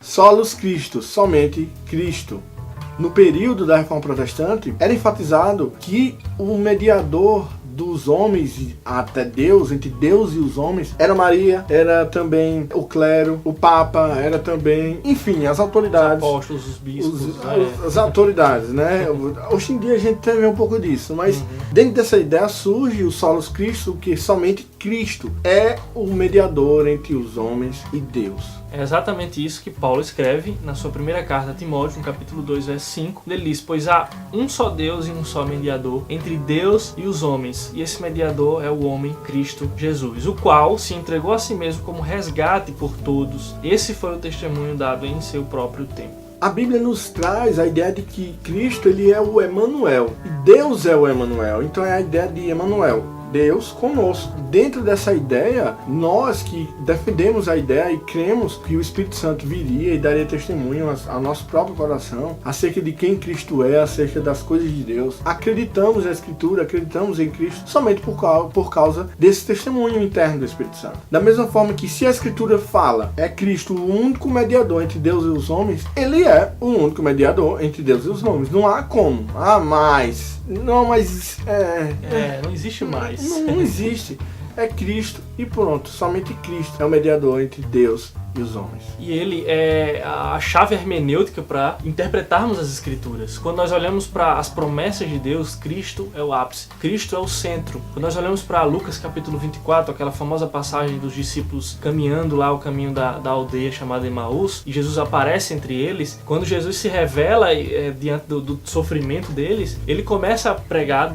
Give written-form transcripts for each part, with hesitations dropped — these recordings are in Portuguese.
Solus Christus, somente Cristo. No período da Reforma Protestante, era enfatizado que o mediador dos homens até Deus, entre Deus e os homens, era Maria, era também o clero, o Papa, era também, enfim, as autoridades. Os apóstolos, os bispos. As autoridades, né? Hoje em dia a gente tem um pouco disso, mas dentro dessa ideia surge o Solus Christus, que somente Cristo é o mediador entre os homens e Deus. É exatamente isso que Paulo escreve na sua primeira carta a Timóteo, no capítulo 2, verso 5. Ele diz: pois há um só Deus e um só mediador entre Deus e os homens, e esse mediador é o homem Cristo Jesus, o qual se entregou a si mesmo como resgate por todos. Esse foi o testemunho dado em seu próprio tempo. A Bíblia nos traz a ideia de que Cristo ele é o Emanuel, e Deus é o Emanuel, então é a ideia de Emanuel, Deus conosco. Dentro dessa ideia, nós que defendemos a ideia e cremos que o Espírito Santo viria e daria testemunho ao nosso próprio coração acerca de quem Cristo é, acerca das coisas de Deus, acreditamos na Escritura, acreditamos em Cristo somente por causa desse testemunho interno do Espírito Santo. Da mesma forma que se a Escritura fala é Cristo o único mediador entre Deus e os homens, ele é o único mediador entre Deus e os homens. Não há como. Não existe mais. Não existe. É Cristo e pronto. Somente Cristo é o mediador entre Deus e os homens. E ele é a chave hermenêutica para interpretarmos as Escrituras. Quando nós olhamos para as promessas de Deus, Cristo é o ápice, Cristo é o centro. Quando nós olhamos para Lucas capítulo 24, aquela famosa passagem dos discípulos caminhando lá o caminho da aldeia chamada Emaús, e Jesus aparece entre eles, quando Jesus se revela diante do sofrimento deles, ele começa a pregar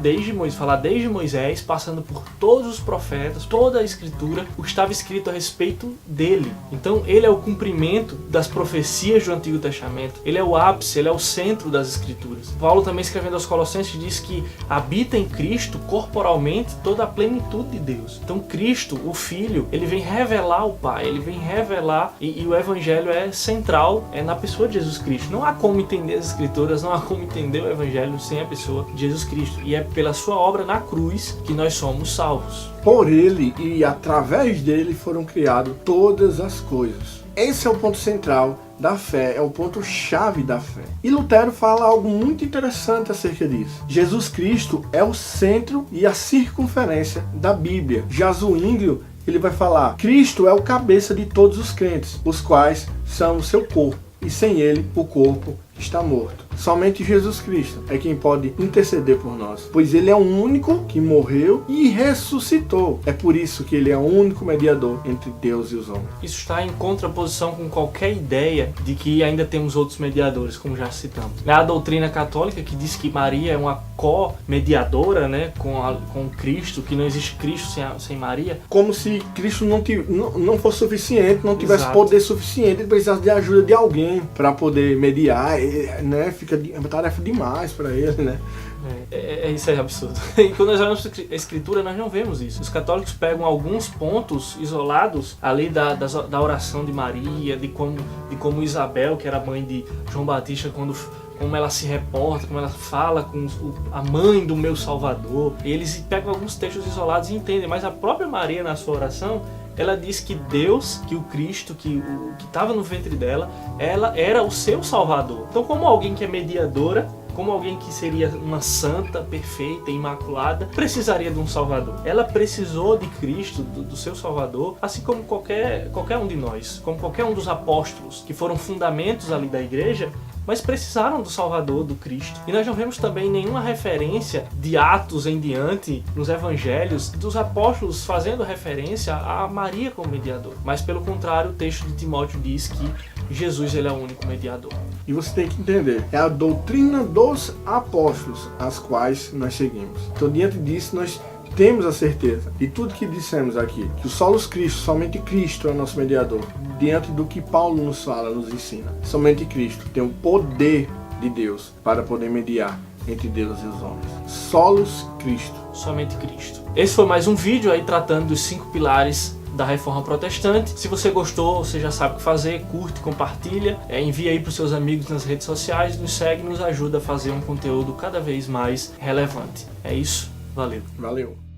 falar desde Moisés, passando por todos os profetas, toda a Escritura, o que estava escrito a respeito dele. Então, ele é o cumprimento das profecias do Antigo Testamento. Ele é o ápice, ele é o centro das Escrituras. Paulo também, escrevendo aos Colossenses, diz que habita em Cristo corporalmente toda a plenitude de Deus. Então Cristo, o Filho, ele vem revelar o Pai, ele vem revelar, e o Evangelho é central na pessoa de Jesus Cristo. Não há como entender as Escrituras, não há como entender o Evangelho sem a pessoa de Jesus Cristo. E é pela sua obra na cruz que nós somos salvos. Por ele e através dele foram criadas todas as coisas. Esse é o ponto central da fé, é o ponto-chave da fé. E Lutero fala algo muito interessante acerca disso. Jesus Cristo é o centro e a circunferência da Bíblia. Já Zwinglio, ele vai falar: Cristo é o cabeça de todos os crentes, os quais são o seu corpo, e sem ele o corpo está morto. Somente Jesus Cristo é quem pode interceder por nós, pois ele é o único que morreu e ressuscitou. É por isso que ele é o único mediador entre Deus e os homens. Isso está em contraposição com qualquer ideia de que ainda temos outros mediadores, como já citamos. É a doutrina católica que diz que Maria é uma co-mediadora, né, com Cristo, que não existe Cristo sem Maria. Como se Cristo não fosse suficiente, não tivesse Exato. Poder suficiente, ele precisasse de ajuda de alguém para poder mediar, né? Fica uma tarefa demais para ele, né? Isso é absurdo. E quando nós olhamos a Escritura, nós não vemos isso. Os católicos pegam alguns pontos isolados ali da oração de Maria, de como Isabel, que era mãe de João Batista, como ela se reporta, como ela fala com a mãe do meu Salvador. E eles pegam alguns textos isolados e entendem, mas a própria Maria, na sua oração, ela diz que Deus, que o Cristo, que estava no ventre dela, ela era o seu Salvador. Então, como alguém que é mediadora, como alguém que seria uma santa, perfeita, imaculada, precisaria de um Salvador. Ela precisou de Cristo, do seu Salvador, assim como qualquer um de nós, como qualquer um dos apóstolos, que foram fundamentos ali da igreja, mas precisaram do Salvador, do Cristo. E nós não vemos também nenhuma referência de Atos em diante, nos Evangelhos, dos apóstolos fazendo referência a Maria como mediador. Mas, pelo contrário, o texto de Timóteo diz que Jesus ele é o único mediador. E você tem que entender, é a doutrina dos apóstolos as quais nós seguimos. Então, diante disso, nós temos a certeza de tudo que dissemos aqui, que o Solus Christus, somente Cristo é o nosso mediador. Diante do que Paulo nos fala, nos ensina, somente Cristo tem o poder de Deus para poder mediar entre Deus e os homens. Solus Christus. Somente Cristo. Esse foi mais um vídeo aí tratando dos 5 pilares da Reforma Protestante. Se você gostou, você já sabe o que fazer, curte, compartilha, envia aí para os seus amigos nas redes sociais, nos segue, nos ajuda a fazer um conteúdo cada vez mais relevante. É isso, valeu. Valeu.